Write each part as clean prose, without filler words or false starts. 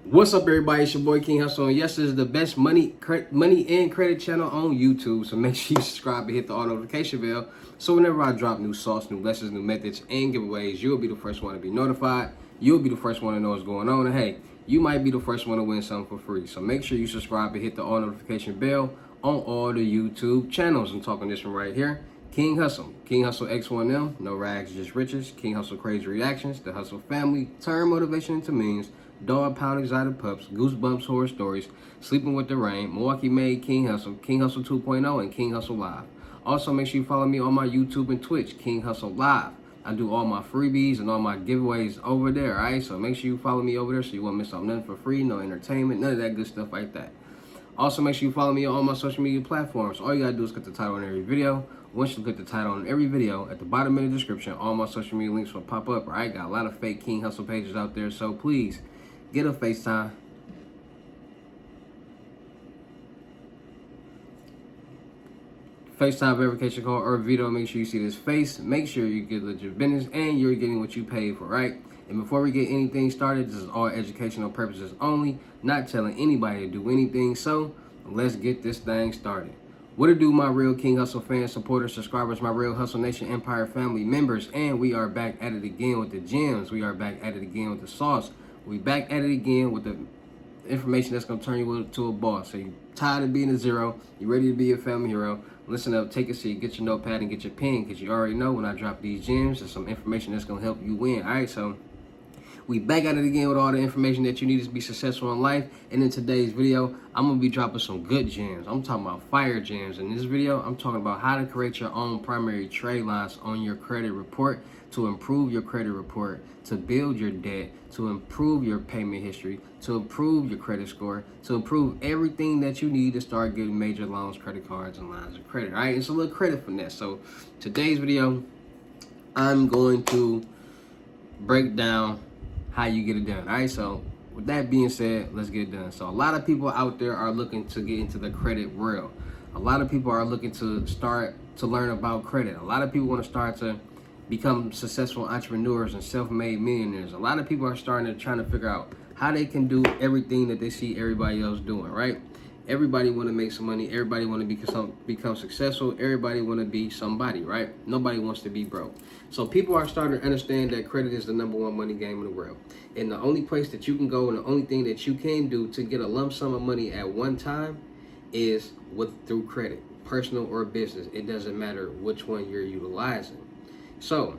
What's up, everybody? It's your boy King Hustle, and yes, this is the best money and credit channel on YouTube. So make sure you subscribe and hit the all notification bell, so whenever I drop new sauce, new lessons, new methods, and giveaways, you'll be the first one to be notified. You'll be the first one to know what's going on, and hey, you might be the first one to win something for free. So make sure you subscribe and hit the all notification bell on all the YouTube channels. I'm talking this one right here. King Hustle X1M, no rags, just riches. King Hustle Crazy Reactions, the Hustle Family, turn motivation into memes. Dog Pound Exotic Pups, Goosebumps Horror Stories, Sleeping with the Rain, Milwaukee Made King Hustle 2.0, and King Hustle Live. Also, make sure you follow me on my YouTube and Twitch, King Hustle Live. I do all my freebies and all my giveaways over there, alright? So make sure you follow me over there so you won't miss out on nothing for free, no entertainment, none of that good stuff like that. Also, make sure you follow me on all my social media platforms. All you gotta do is click the title on every video. Once you click the title on every video, at the bottom of the description, all my social media links will pop up, alright? Got a lot of fake King Hustle pages out there, so please, get a FaceTime. FaceTime verification call or video. Make sure you see this face. Make sure you get legit business and you're getting what you paid for, right? And before we get anything started, this is all educational purposes only, not telling anybody to do anything. So let's get this thing started. What it do, my real King Hustle fans, supporters, subscribers, my real Hustle Nation Empire family members, and we are back at it again with the gems. We are back at it again with the sauce. We back at it again with the information that's going to turn you into a boss. So you tired of being a zero, you ready to be a family hero, listen up, take a seat, get your notepad and get your pen, because you already know when I drop these gems, there's some information that's going to help you win. All right, so we back at it again with all the information that you need to be successful in life. And in today's video, I'm going to be dropping some good gems. I'm talking about fire gems. In this video, I'm talking about how to create your own primary trade lines on your credit report to improve your credit report, to build your debt, to improve your payment history, to improve your credit score, to improve everything that you need to start getting major loans, credit cards, and lines of credit. All right, it's a little credit finesse. So today's video, I'm going to break down how you get it done. All right, so with that being said, let's get it done. So a lot of people out there are looking to get into the credit world. A lot of people are looking to start to learn about credit. A lot of people want to start to become successful entrepreneurs and self-made millionaires. A lot of people are trying to figure out how they can do everything that they see everybody else doing, right? Everybody want to make some money. Everybody want to become successful. Everybody want to be somebody, right? Nobody wants to be broke. So people are starting to understand that credit is the #1 money game in the world. And the only place that you can go and the only thing that you can do to get a lump sum of money at one time is through credit, personal or business. It doesn't matter which one you're utilizing. So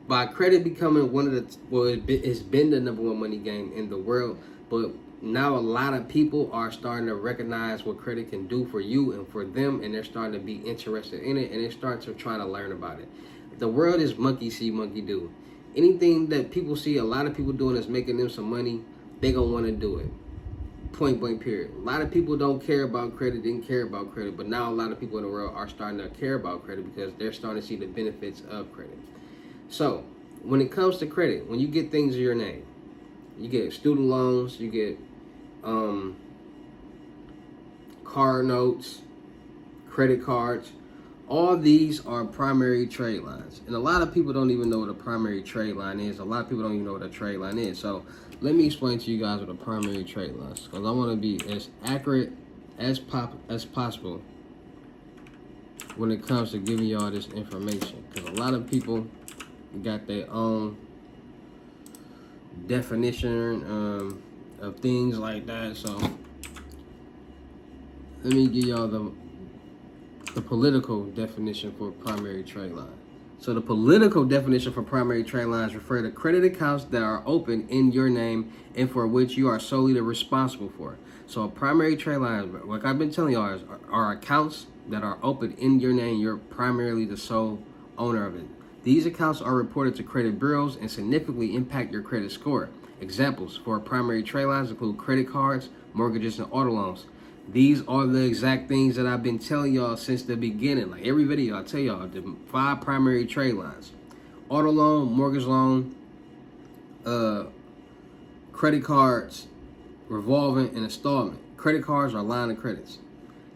by credit becoming it's been the #1 money game in the world, but now a lot of people are starting to recognize what credit can do for you and for them, and they're starting to be interested in it, and they're starting to try to learn about it. The world is monkey see, monkey do. Anything that people see a lot of people doing is making them some money, they gonna want to do it. Point blank period. A lot of people don't care about credit, didn't care about credit, but now a lot of people in the world are starting to care about credit because they're starting to see the benefits of credit. So when it comes to credit, when you get things in your name, you get student loans, you get car notes, credit cards. All these are primary trade lines. And a lot of people don't even know what a primary trade line is. A lot of people don't even know what a trade line is. So let me explain to you guys what a primary trade line is, because I want to be as accurate as possible when it comes to giving y'all this information. Because a lot of people got their own definition of things like that. So let me give y'all the political definition for primary trade line. So the political definition for primary trade lines refer to credit accounts that are open in your name and for which you are solely responsible for. So a primary trade line, like I've been telling y'all, are accounts that are open in your name. You're primarily the sole owner of it. These accounts are reported to credit bureaus and significantly impact your credit score. Examples for primary trade lines include credit cards, mortgages, and auto loans. These are the exact things that I've been telling y'all since the beginning. Like every video, I tell y'all the 5 primary trade lines: auto loan, mortgage loan, credit cards, revolving, and installment. Credit cards are line of credits.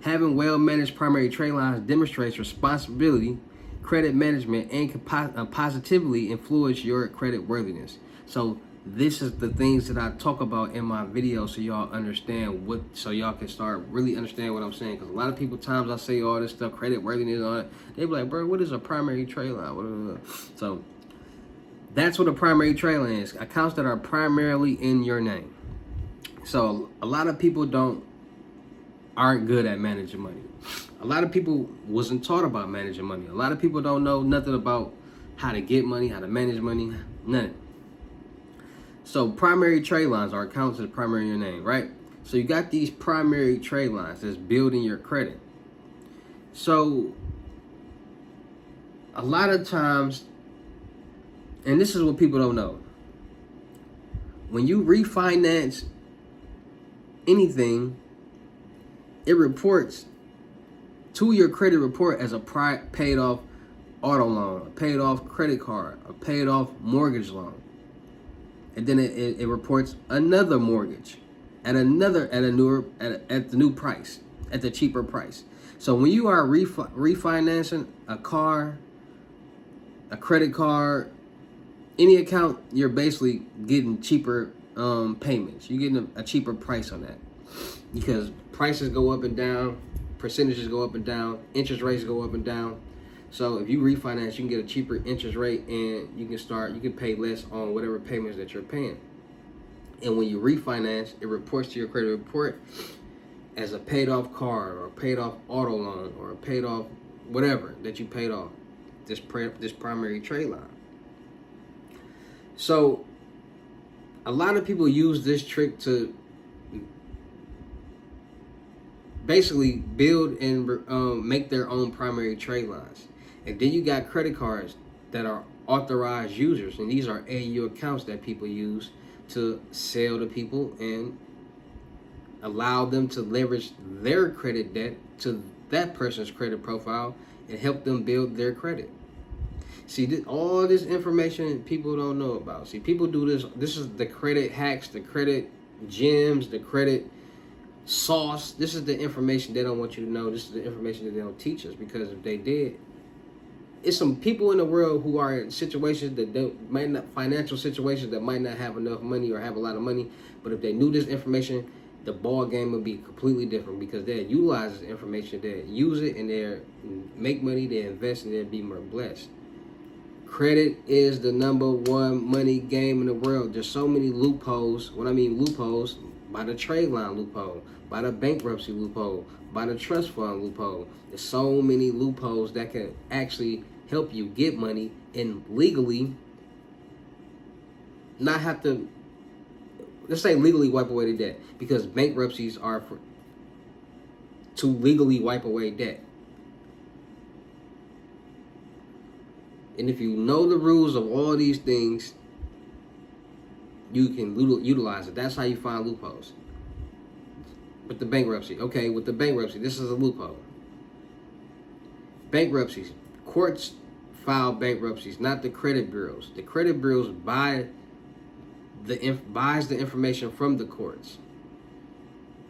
Having well-managed primary trade lines demonstrates responsibility, credit management, and can positively influence your credit worthiness. So This is the things that I talk about in my video, so y'all understand so y'all can start really understand what I'm saying. Because a lot of people, times I say all this stuff, credit worthiness, all that, they be like, bro, what is a primary trade line? So that's what a primary trade line is. Accounts that are primarily in your name. So a lot of people aren't good at managing money. A lot of people wasn't taught about managing money. A lot of people don't know nothing about how to get money, how to manage money, none. So primary trade lines are accounts that's primary in your name, right? So you got these primary trade lines that's building your credit. So a lot of times, and this is what people don't know, when you refinance anything, it reports to your credit report as a paid off auto loan, a paid off credit card, a paid off mortgage loan. And then it reports another mortgage at the new price, at the cheaper price. So when you are refinancing a car, a credit card, any account, you're basically getting cheaper payments. You're getting a cheaper price on that because prices go up and down, percentages go up and down, interest rates go up and down. So if you refinance, you can get a cheaper interest rate, and you can pay less on whatever payments that you're paying. And when you refinance, it reports to your credit report as a paid off card or a paid off auto loan or a paid off whatever that you paid off, this primary trade line. So a lot of people use this trick to basically build and make their own primary trade lines. And then you got credit cards that are authorized users, and these are AU accounts that people use to sell to people and allow them to leverage their credit debt to that person's credit profile and help them build their credit. See, all this information people don't know about. See, people do this. This is the credit hacks, the credit gems, the credit sauce. This is the information they don't want you to know. This is the information that they don't teach us, because if they did, it's some people in the world who are in situations that might not, financial situations that might not have enough money or have a lot of money, but if they knew this information, the ball game would be completely different, because they utilize this information, they use it, and they make money, they invest, and they'll be more blessed. Credit is the #1 money game in the world. There's so many loopholes. When I mean loopholes, by the Tradeline loophole, by the bankruptcy loophole, by the trust fund loophole. There's so many loopholes that can actually help you get money and legally not have to, let's say legally wipe away the debt, because bankruptcies are to legally wipe away debt. And if you know the rules of all these things, you can utilize it. That's how you find loopholes. With the bankruptcy. Okay, with the bankruptcy, this is a loophole. Bankruptcies. Courts file bankruptcies, not the credit bureaus. The credit bureaus buys the information from the courts.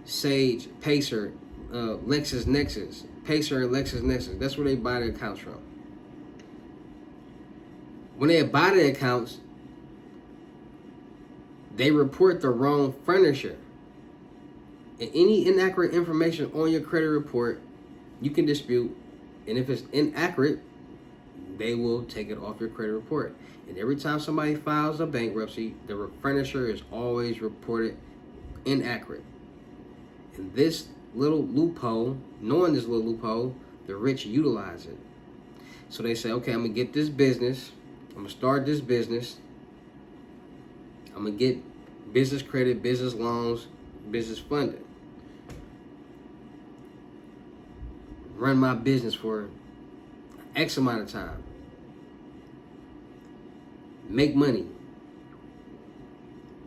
Sage, Pacer, LexisNexis. Pacer and LexisNexis. That's where they buy the accounts from. When they buy the accounts, they report the wrong furniture. And any inaccurate information on your credit report, you can dispute. And if it's inaccurate, they will take it off your credit report. And every time somebody files a bankruptcy, the furniture is always reported inaccurate. And this little loophole, knowing this little loophole, the rich utilize it. So they say, okay, I'm going to get this business. I'm going to start this business. I'm going to get business credit, business loans, business funding. Run my business for X amount of time. Make money.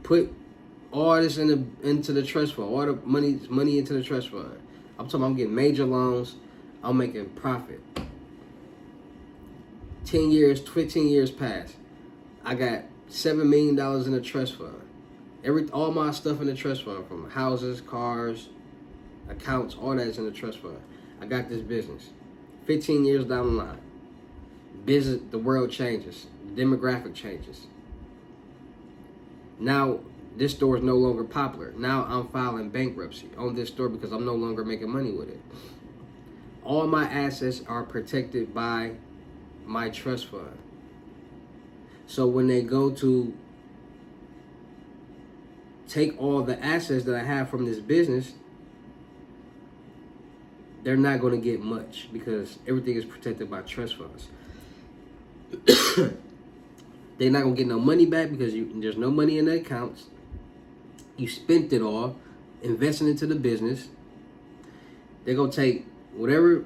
Put all this into the trust fund. All the money into the trust fund. I'm talking about I'm getting major loans. I'm making profit. 10 years, 15 years pass. I got $7 million in the trust fund. All my stuff in the trust fund, from houses, cars, accounts, all that's in the trust fund. I got this business. 15 years down the line, business, the world changes, the demographic changes. Now this store is no longer popular. Now I'm filing bankruptcy on this store because I'm no longer making money with it. All my assets are protected by my trust fund. So when they go to take all the assets that I have from this business, they're not going to get much because everything is protected by trust funds. They're not going to get no money back because there's no money in the accounts. You spent it all investing into the business. They're going to take whatever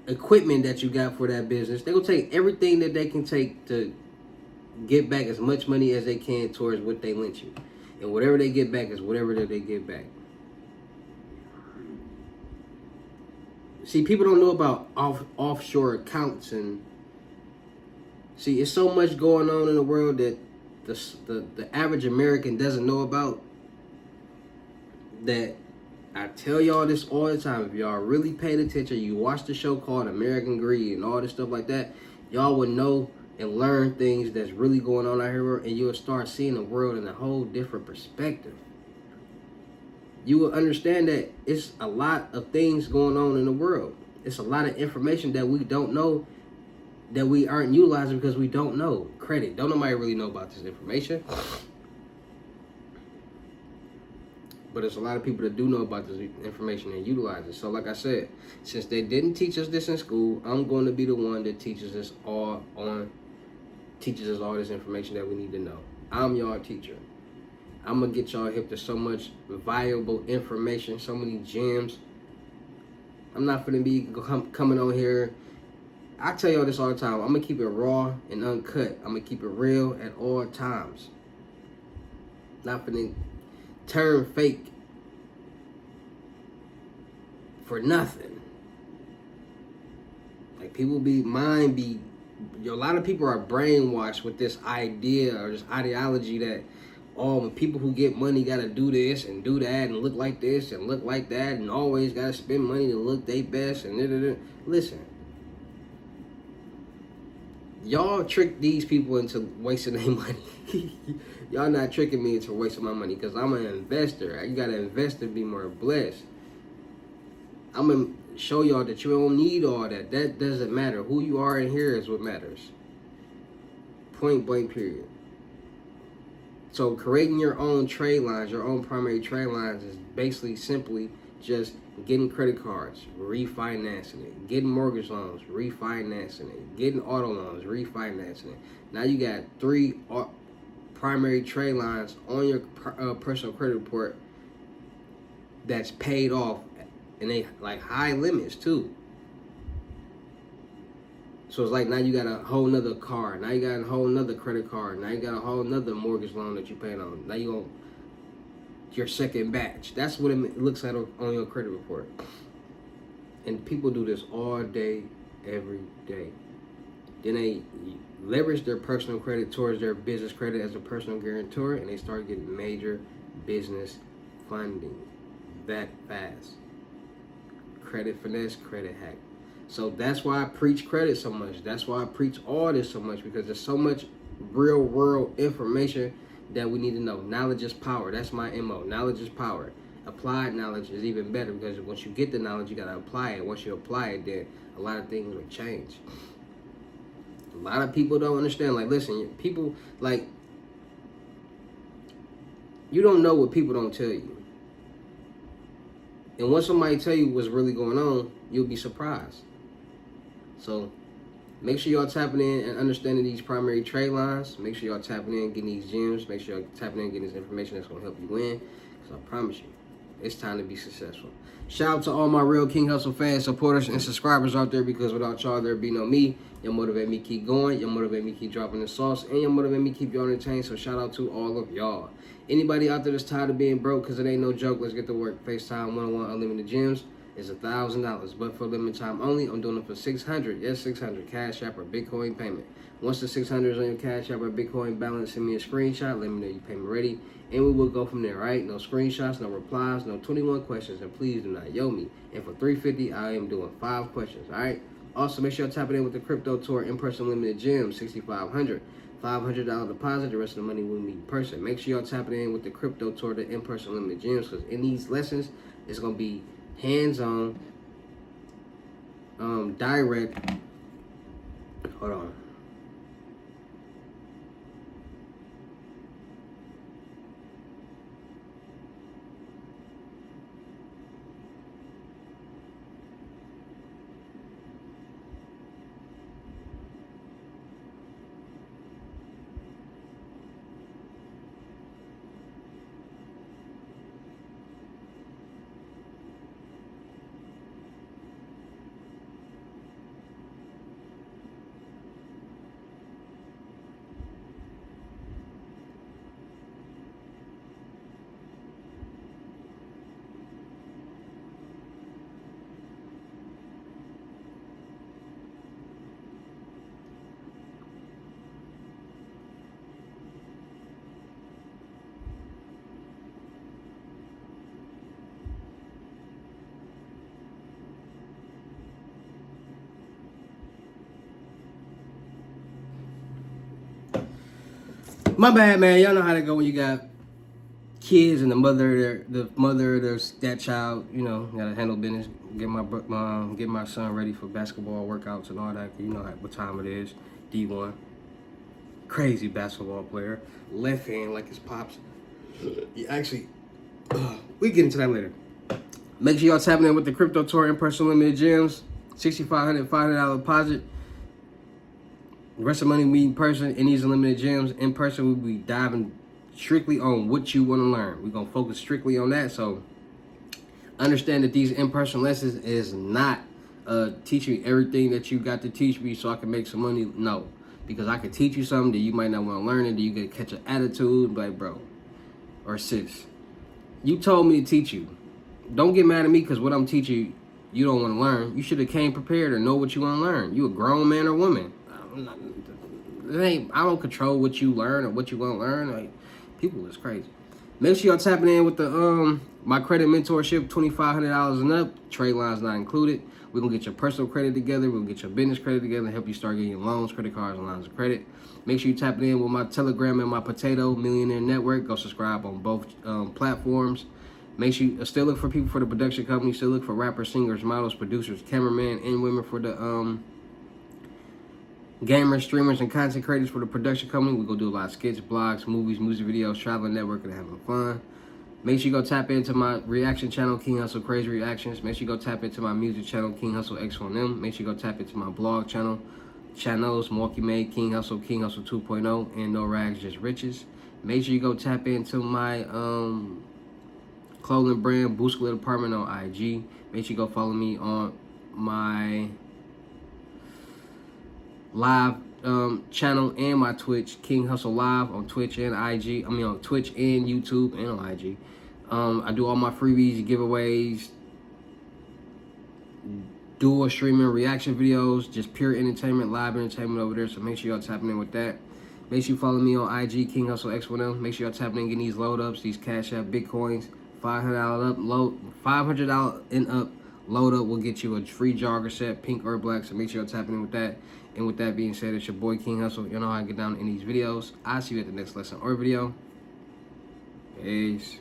equipment that you got for that business. They're going to take everything that they can take to get back as much money as they can towards what they lent you. And whatever they get back is whatever that they get back. See, people don't know about offshore accounts, and see, it's so much going on in the world that the average American doesn't know about, that I tell y'all this all the time. If y'all really paid attention, you watch the show called American Greed and all this stuff like that, y'all would know and learn things that's really going on out here, and you'll start seeing the world in a whole different perspective. You will understand that it's a lot of things going on in the world. It's a lot of information that we don't know, that we aren't utilizing because we don't know. Credit. Don't nobody really know about this information. But there's a lot of people that do know about this information and utilize it. So like I said, since they didn't teach us this in school, I'm going to be the one that teaches us all this information that we need to know. I'm y'all teacher. I'm going to get y'all hip to so much valuable information, so many gems. I'm not going to be coming on here. I tell y'all this all the time. I'm going to keep it raw and uncut. I'm going to keep it real at all times. Not going to turn fake for nothing. Like, people a lot of people are brainwashed with this idea or this ideology that, when people who get money gotta do this and do that and look like this and look like that and always gotta spend money to look their best and da-da-da. Listen, y'all trick these people into wasting their money. Y'all not tricking me into wasting my money because I'm an investor. You gotta invest to be more blessed. I'm gonna show y'all that you don't need all that. That doesn't matter. Who you are in here is what matters. Point blank, period. So creating your own trade lines, your own primary trade lines, is basically simply just getting credit cards, refinancing it, getting mortgage loans, refinancing it, getting auto loans, refinancing it. Now you got 3 primary trade lines on your personal credit report that's paid off, and they like high limits too. So it's like now you got a whole nother car. Now you got a whole nother credit card. Now you got a whole nother mortgage loan that you paying on. Now you on your second batch. That's what it looks like on your credit report. And people do this all day, every day. Then they leverage their personal credit towards their business credit as a personal guarantor, and they start getting major business funding that fast. Credit finesse, credit hack. So that's why I preach credit so much. That's why I preach all this so much, because there's so much real world information that we need to know. Knowledge is power. That's my MO. Knowledge is power. Applied knowledge is even better, because once you get the knowledge, you got to apply it. Once you apply it, then a lot of things will change. A lot of people don't understand. Like, listen, people, like, you don't know what people don't tell you. And once somebody tell you what's really going on, you'll be surprised. So make sure y'all tapping in and understanding these primary trade lines. Make sure y'all tapping in, getting these gems. Make sure y'all tapping in, getting this information that's going to help you win. Because I promise you, it's time to be successful. Shout out to all my real King Hustle fans, supporters, and subscribers out there, because without y'all, there'd be no me. You'll motivate me keep going. You'll motivate me keep dropping the sauce. And you'll motivate me keep y'all entertained. So shout out to all of y'all. Anybody out there that's tired of being broke, because it ain't no joke, let's get to work. FaceTime 101 Unlimited Gems is $1,000, but for limited time only. I'm doing it for $600. Yes, $600. Cash App or Bitcoin payment. Once the $600 is on your Cash App or Bitcoin balance, send me a screenshot. Let me know your payment ready, and we will go from there. Right? No screenshots, no replies, no 21 questions, and please do not yo me. And for $350, I am doing 5 questions. All right. Also, make sure you're tapping in with the Crypto Tour in-person limited gym, 6,500. $500 deposit. The rest of the money will meet in person. Make sure y'all tapping in with the crypto tour, the in-person limited gyms, because in these lessons, it's gonna be hands-on, direct. Hold on. My bad, man. Y'all know how to go when you got kids and the mother of their that child. You know, gotta handle business. Get my son ready for basketball workouts and all that. You know what time it is. D1, crazy basketball player, left hand like his pops. Actually, we get into that later. Make sure y'all tapping in with the crypto tour in-person limited gyms. $6,500 deposit. The rest of the money we in person in these unlimited gyms. In person, we'll be diving strictly on what you want to learn. We're going to focus strictly on that. So understand that these in-person lessons is not teaching you everything that you got to teach me so I can make some money. No, because I can teach you something that you might not want to learn, and then you get to catch an attitude and be like, bro or sis, you told me to teach you. Don't get mad at me because what I'm teaching you don't want to learn. You should have came prepared or know what you want to learn. You a grown man or woman. I don't control what you learn or what you want to learn. Like, people is crazy. Make sure y'all tapping in with the my credit mentorship, $2,500 and up. Tradeline's not included. We're gonna get your personal credit together. We're gonna get your business credit together and help you start getting loans, credit cards, and lines of credit. Make sure you tapping in with my Telegram and my Potato Millionaire Network. Go subscribe on both platforms. Make sure you still look for people for the production company. Still look for rappers, singers, models, producers, cameramen, and women for the gamers, streamers, and content creators for the production company. We're going to do a lot of skits, blogs, movies, music videos, traveling, networking, and having fun. Make sure you go tap into my reaction channel, King Hustle Crazy Reactions. Make sure you go tap into my music channel, King Hustle X1M. Make sure you go tap into my blog channels, Milky Made, King Hustle 2.0, and No Rags, Just Riches. Make sure you go tap into my clothing brand, Boostlet Apartment on IG. Make sure you go follow me on my live channel and my Twitch, King Hustle Live on Twitch and IG. I mean on Twitch and YouTube and on IG. I do all my freebies, giveaways, dual streaming, reaction videos, just pure entertainment, live entertainment over there. So make sure y'all tapping in with that. Make sure you follow me on IG, King Hustle X1M. Make sure y'all tapping in, getting these load ups, these Cash App Bitcoins, $500 and up. Load up will get you a free jogger set, pink or black. So make sure y'all tapping in with that. And with that being said, it's your boy King Hustle. You know how I get down in these videos. I'll see you at the next lesson or video. Peace.